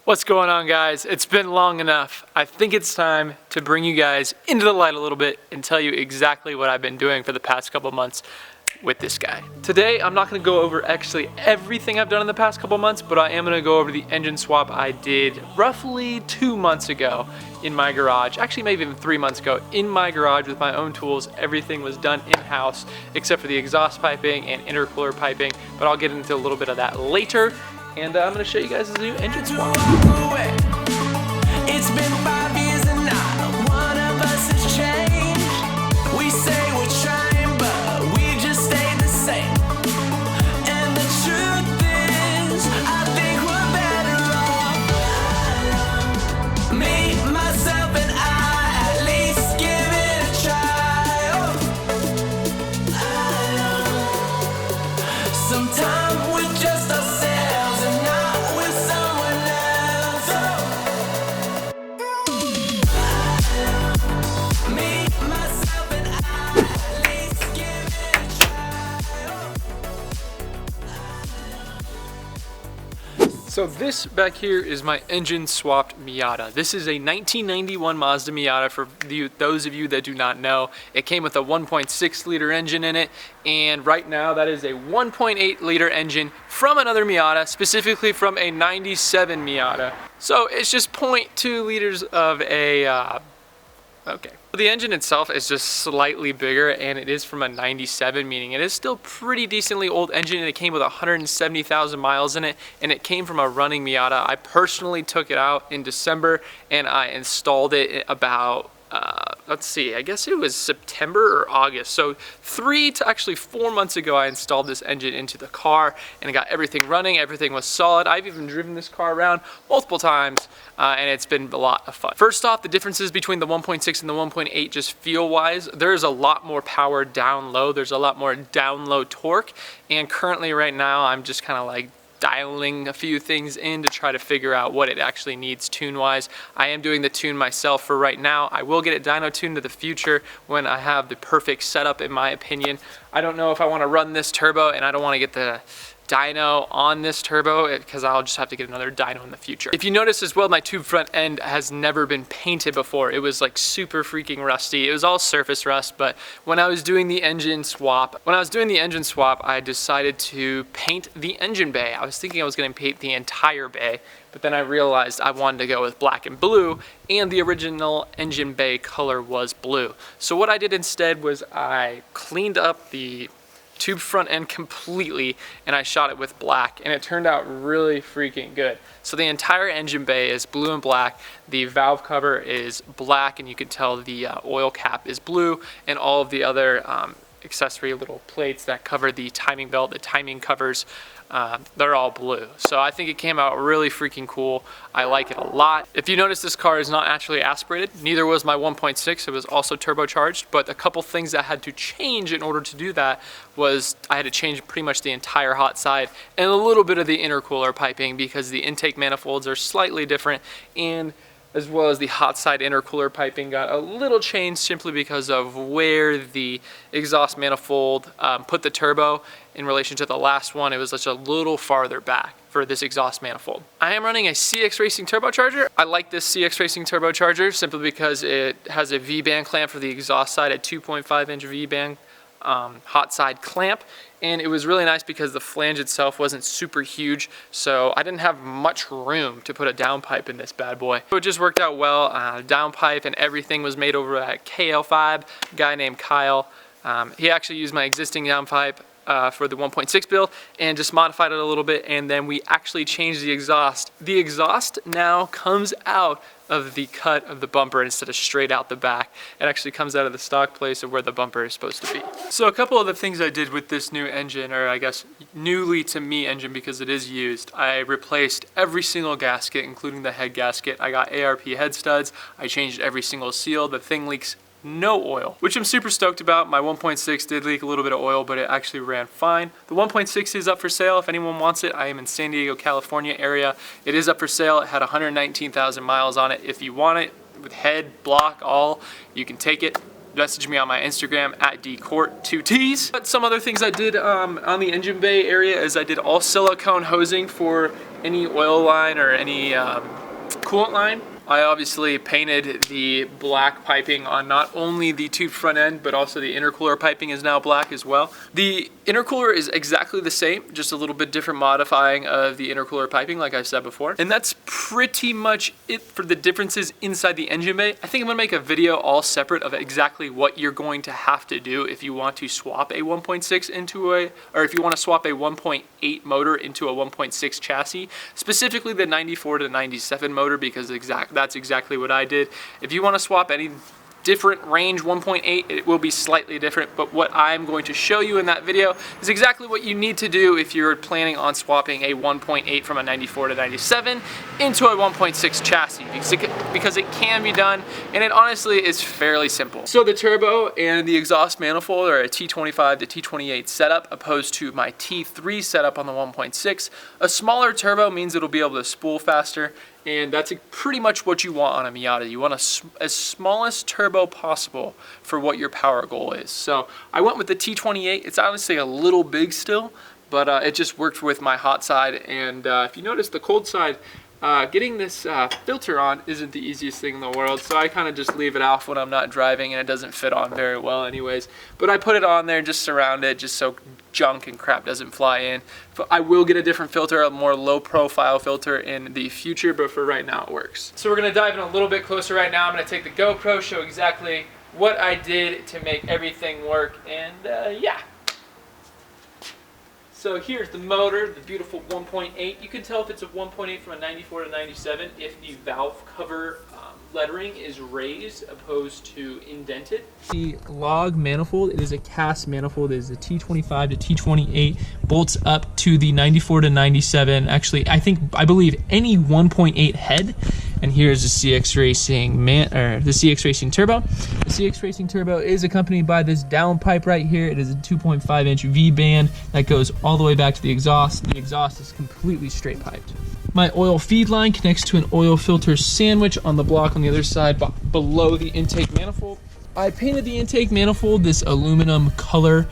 What's going on, guys? It's been long enough. I think it's time to bring you guys into the light a little bit and tell you exactly what I've been doing for the past couple months with this guy. Today, I'm not gonna go over actually everything I've done in the past couple months, but I am gonna go over the engine swap I did roughly 2 months ago in my garage. Actually, maybe even 3 months ago in my garage with my own tools. Everything was done in-house except for the exhaust piping and intercooler piping, but I'll get into a little bit of that later. And I'm gonna show you guys the new engine swap. It's been 5 years and not one of us has changed. We say we're trying, but we just stay the same. And the truth is, I think we're better off. Me, myself, and I, at least give it a try. Sometimes we're just ourselves and not with someone else. Me, myself, and I, at least give it a try. So this back here is my engine swapped Miata. This is a 1991 Mazda Miata for those of you that do not know. It came with a 1.6 liter engine in it, and right now that is a 1.8 liter engine from another Miata, specifically from a 97 Miata. So it's just 0.2 liters of a, okay. The engine itself is just slightly bigger, and it is from a 97, meaning it is still pretty decently old engine, and it came with 170,000 miles in it, and it came from a running Miata. I personally took it out in December, and I installed it about, let's see, I guess it was September or August. So 3 to actually 4 months ago, I installed this engine into the car, and it got everything running. Everything was solid. I've even driven this car around multiple times, and it's been a lot of fun. First off, the differences between the 1.6 and the 1.8 just feel-wise, there's a lot more power down low. There's a lot more down low torque, and currently right now, I'm just kind of like dialing a few things in to try to figure out what it actually needs tune-wise. I am doing the tune myself for right now. I will get it dyno tuned to the future when I have the perfect setup, in my opinion. I don't know if I want to run this turbo, and I don't want to get the dyno on this turbo because I'll just have to get another dyno in the future. If you notice as well, my tube front end has never been painted before. It was like super freaking rusty. It was all surface rust, but when I was doing the engine swap, I decided to paint the engine bay. I was thinking I was going to paint the entire bay, but then I realized I wanted to go with black and blue, and the original engine bay color was blue. So what I did instead was I cleaned up the tube front end completely, and I shot it with black, and it turned out really freaking good. So the entire engine bay is blue and black. The valve cover is black, and you can tell the oil cap is blue, and all of the other accessory little plates that cover the timing belt, the timing covers, they're all blue. So I think it came out really freaking cool. I like it a lot. If you notice, this car is not actually aspirated. Neither was my 1.6. It was also turbocharged, but a couple things that had to change in order to do that was I had to change pretty much the entire hot side and a little bit of the intercooler piping because the intake manifolds are slightly different, and as well as the hot side intercooler piping got a little changed simply because of where the exhaust manifold put the turbo in relation to the last one. It was just a little farther back for this exhaust manifold. I am running a CX Racing turbocharger. I like this CX Racing turbocharger simply because it has a V-band clamp for the exhaust side, a 2.5-inch V-band hot side clamp, and it was really nice because the flange itself wasn't super huge, so I didn't have much room to put a downpipe in this bad boy. So it just worked out well. Downpipe and everything was made over at KL5, a guy named Kyle. He actually used my existing downpipe for the 1.6 build and just modified it a little bit, and then we actually changed the exhaust. The exhaust now comes out of the cut of the bumper instead of straight out the back. It actually comes out of the stock place of where the bumper is supposed to be. So a couple of the things I did with this new engine, or I guess newly to me engine because it is used, I replaced every single gasket, including the head gasket. I got ARP head studs. I changed every single seal. The thing leaks no oil, which I'm super stoked about. My 1.6 did leak a little bit of oil, but it actually ran fine. The 1.6 is up for sale if anyone wants it. I am in San Diego, California area. It is up for sale. It had 119,000 miles on it. If you want it with head, block, all, you can take it. message me on my Instagram at dcourt2ts. But some other things I did on the engine bay area is I did all silicone hosing for any oil line or any coolant line. I obviously painted the black piping on not only the tube front end, but also the intercooler piping is now black as well. The intercooler is exactly the same, just a little bit different modifying of the intercooler piping, like I said before. And that's pretty much it for the differences inside the engine bay. I think I'm gonna make a video all separate of exactly what you're going to have to do if you want to swap a 1.6 into or if you want to swap a 1.8 motor into a 1.6 chassis, specifically the 94 to 97 motor, because that's exactly what I did. If you want to swap any different range 1.8, it will be slightly different, but what I'm going to show you in that video is exactly what you need to do if you're planning on swapping a 1.8 from a 94 to 97 into a 1.6 chassis, because it can be done, and it honestly is fairly simple. So the turbo and the exhaust manifold are a T25 to T28 setup opposed to my T3 setup on the 1.6. A smaller turbo means it'll be able to spool faster, and that's pretty much what you want on a Miata. You want as smallest turbo possible for what your power goal is. So I went with the T28. It's obviously a little big still, but it just worked with my hot side. And if you notice the cold side, getting this filter on isn't the easiest thing in the world, so I kind of just leave it off when I'm not driving, and it doesn't fit on very well anyways. But I put it on there just around it, just so junk and crap doesn't fly in. But I will get a different filter, a more low profile filter in the future, but for right now it works. So we're gonna dive in a little bit closer right now. I'm gonna take the GoPro, show exactly what I did to make everything work, and yeah. So here's the motor, the beautiful 1.8. You can tell if it's a 1.8 from a 94 to 97 if the valve cover lettering is raised opposed to indented. The log manifold, it is a cast manifold. It is a T25 to T28, bolts up to the 94 to 97. Actually, I believe any 1.8 head. And here's the CX Racing the CX Racing Turbo. The CX Racing Turbo is accompanied by this downpipe right here. It is a 2.5 inch V band that goes all the way back to the exhaust. The exhaust is completely straight piped. My oil feed line connects to an oil filter sandwich on the block on the other side below the intake manifold. I painted the intake manifold this aluminum color.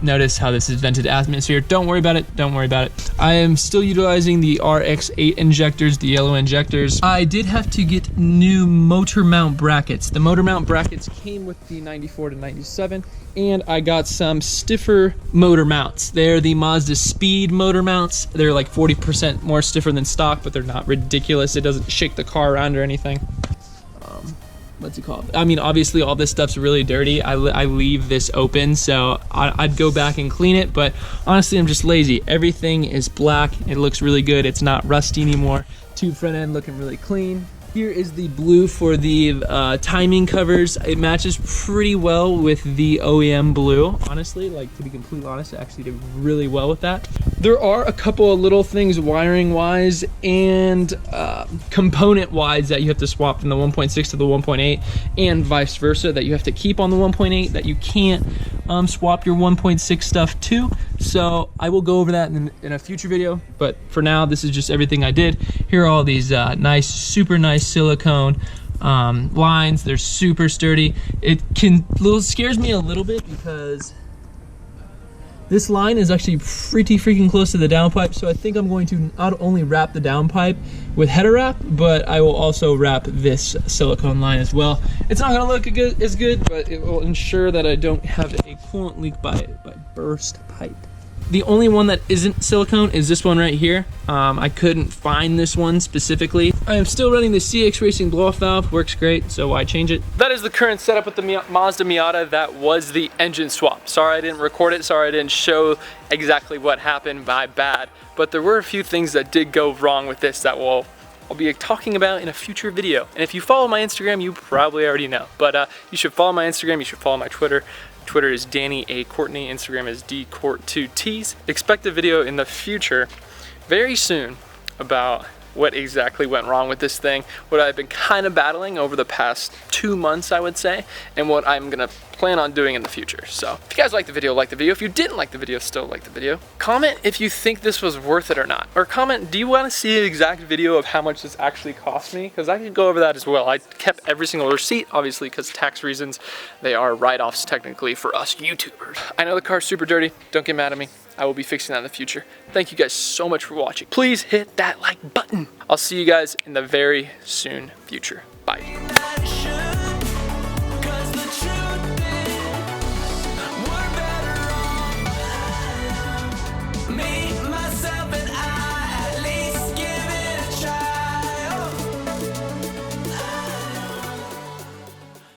Notice how this is vented atmosphere. Don't worry about it, don't worry about it. I am still utilizing the RX8 injectors, the yellow injectors. I did have to get new motor mount brackets. The motor mount brackets came with the 94 to 97, and I got some stiffer motor mounts. They're the Mazda Speed motor mounts. They're like 40% more stiffer than stock, but they're not ridiculous. It doesn't shake the car around or anything. What's it called? I mean, obviously all this stuff's really dirty. I leave this open, so I'd go back and clean it, but honestly I'm just lazy. Everything is black. It looks really good. It's not rusty anymore. Tube front end looking really clean. Here is the blue for the timing covers. It matches pretty well with the OEM blue. Honestly, like, to be completely honest, it actually did really well with that. There are a couple of little things wiring wise and component wise that you have to swap from the 1.6 to the 1.8 and vice versa that you have to keep on the 1.8 that you can't swap your 1.6 stuff to. So I will go over that in a future video, but for now this is just everything I did. Here are all these super nice silicone lines. They're super sturdy. It scares me a little bit because this line is actually pretty freaking close to the downpipe, so I think I'm going to not only wrap the downpipe with header wrap, but I will also wrap this silicone line as well. It's not gonna look as good, but it will ensure that I don't have a coolant leak by burst pipe. The only one that isn't silicone is this one right here. I couldn't find this one specifically. I am still running the CX Racing blow-off valve. Works great, so why change it? That is the current setup with the Mazda Miata. That was the engine swap. Sorry I didn't record it. Sorry I didn't show exactly what happened. My bad. But there were a few things that did go wrong with this that I'll be talking about in a future video. And if you follow my Instagram, you probably already know. But you should follow my Instagram. You should follow my Twitter. Twitter is Danny A. Courtney, Instagram is dcourt2ts. Expect a video in the future, very soon, about what exactly went wrong with this thing, what I've been kind of battling over the past 2 months, I would say, and what I'm gonna plan on doing in the future. So if you guys liked the video, like the video. If you didn't like the video, still like the video. Comment if you think this was worth it or not. Or comment, do you want to see an exact video of how much this actually cost me? Because I could go over that as well. I kept every single receipt, obviously, because tax reasons. They are write-offs technically for us YouTubers. I know the car's super dirty. Don't get mad at me. I will be fixing that in the future. Thank you guys so much for watching. Please hit that like button. I'll see you guys in the very soon future.